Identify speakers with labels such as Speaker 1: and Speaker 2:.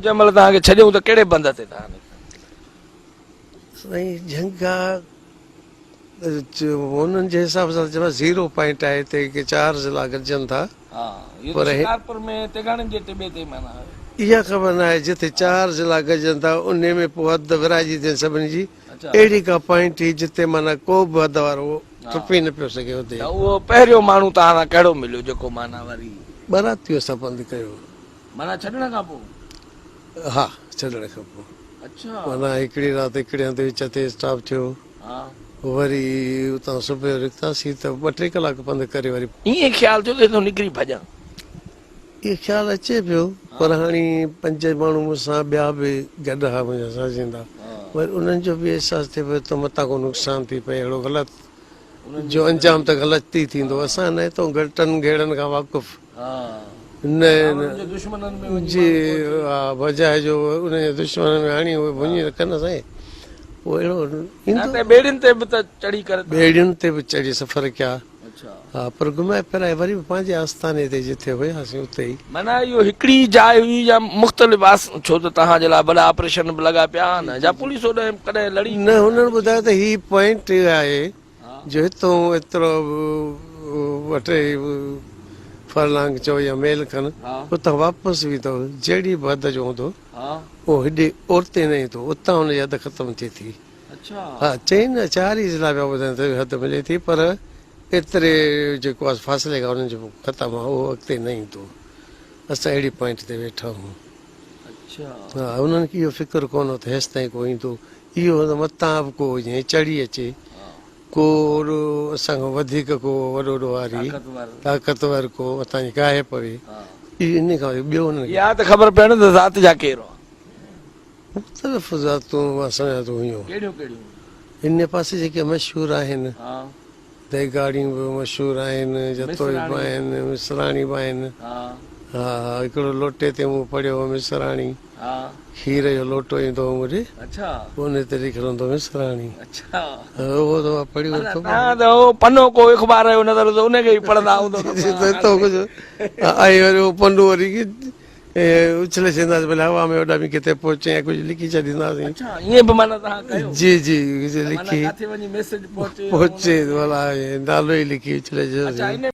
Speaker 1: जंहिंमहिल तव्हांखे छॾियूं त कहिड़े बंद ते तव्हां
Speaker 2: साईं झंगा उन्हनि जे हिसाब सां चइबो 0 पॉइंट आहे हिते की 4 ज़िला गॾिजनि था पर
Speaker 1: शिकारपुर में टिकाणनि जे टिबे ते माना
Speaker 2: इहा ख़बर न आहे जिते 4 ज़िला गॾिजनि था उन में पोइ हद विराइजी थिए सभिनी जी अहिड़ी का पॉइंट ई जिते माना को बि हद वारो टुपी न पियो सघे हुते
Speaker 1: उहो पहिरियों माण्हू तव्हां सां कहिड़ो मिलियो जेको माना वरी
Speaker 2: बारातियूं असां बंदि कयो
Speaker 1: माना छॾण खां पोइ
Speaker 2: हा छॾण खां पोइ
Speaker 1: अच्छा
Speaker 2: माना हिकिड़ी राति हिकिड़े हंधि विच ते स्टॉप थियो वरी उतां सुबुह जो निकितासीं त 2-3 कलाक पंधु करे वरी
Speaker 1: ईअं ख़्यालु थियो त निकिरी भॼां
Speaker 2: इहो ख़्यालु अचे पियो पर हाणे 5 माण्हू मूंसां ॿिया बि गॾु हा मुंहिंजा साझींदा वरी उन्हनि जो बि अहसासु थिए पियो त मथां को नुक़सानु थी पए अहिड़ो ग़लति जो अंजाम त ग़लति थी थींदो असां न हितां घटनि घेड़नि खां वाक़ुफ़ न जी हा बजाए जो उनजे दुश्मन में हणी उहे भुञी रखनि साईं पोइ अहिड़ो
Speaker 1: ॿेड़ियुनि ते बि त चढ़ी करे
Speaker 2: ॿेड़ियुनि ते बि चढ़ी सफ़र कया हा पर घुमाए फिराए वरी बि पंहिंजे आस्थाने ते जिथे हुयासीं उते ई
Speaker 1: माना इहो हिकिड़ी जाइ हुई या मुख़्तलिफ़ छो त तव्हांजे लाइ वॾा ऑपरेशन बि लॻा पिया न या पुलिस होॾे कॾहिं लड़ी
Speaker 2: न हुननि ॿुधायो त ही पॉइंट आहे जो हितां एतिरो 2-3 फरलांग चओ या मेल खनि उतां वापसि बि अथव जहिड़ी बि हद जो हूंदो उहो हेॾे ओरते न ईंदो उतां हुनजी हद ख़तमु थिए थी हा चई न 4 ई ज़िला पिया ॿुधाइनि त हद मिले थी पर एतिरे जेको आहे फ़ासिले खां हुननि जो ख़तमु आहे उहो अॻिते न ईंदो असां अहिड़ी पॉइंट ते वेठा आहियूं हा हुननि खे इहो फ़िक्रु कोन हो त हेसि ताईं को ईंदो इहो मतां बि को जीअं चढ़ी अचे को असांखां वधीक को वॾो वारी ताक़तवर को मथां जी गाहि पवे इन खां ॿियो
Speaker 1: इहा त ख़बर पए न त ज़ात जा केरु
Speaker 2: मुख़्तलिफ़ ज़ातूं असांजा त हुयूं इन पासे जेके मशहूरु आहिनि देगाड़ियूं बि मशहूरु आहिनि जतोई बि आहिनि मिसराणी बि आहिनि हा हिकिड़ो लोटे ते मूं पढ़ियो मिसराणी खीर जो लोटो ईंदो हो मुंहिंजे उन ते लिखियलु हूंदो मिसराणी उहो त पढ़ियो
Speaker 1: पनो को अख़बार जो नज़र त उनखे ई पढ़ंदा हूंदो
Speaker 2: ऐं वरी उहो पनो वरी उछले छॾींदासीं भले हवा में होॾा बि किथे पहुचे या कुझु लिखी छॾींदासीं जी जी लिखी पहुचे भला नालो ई लिखी उछले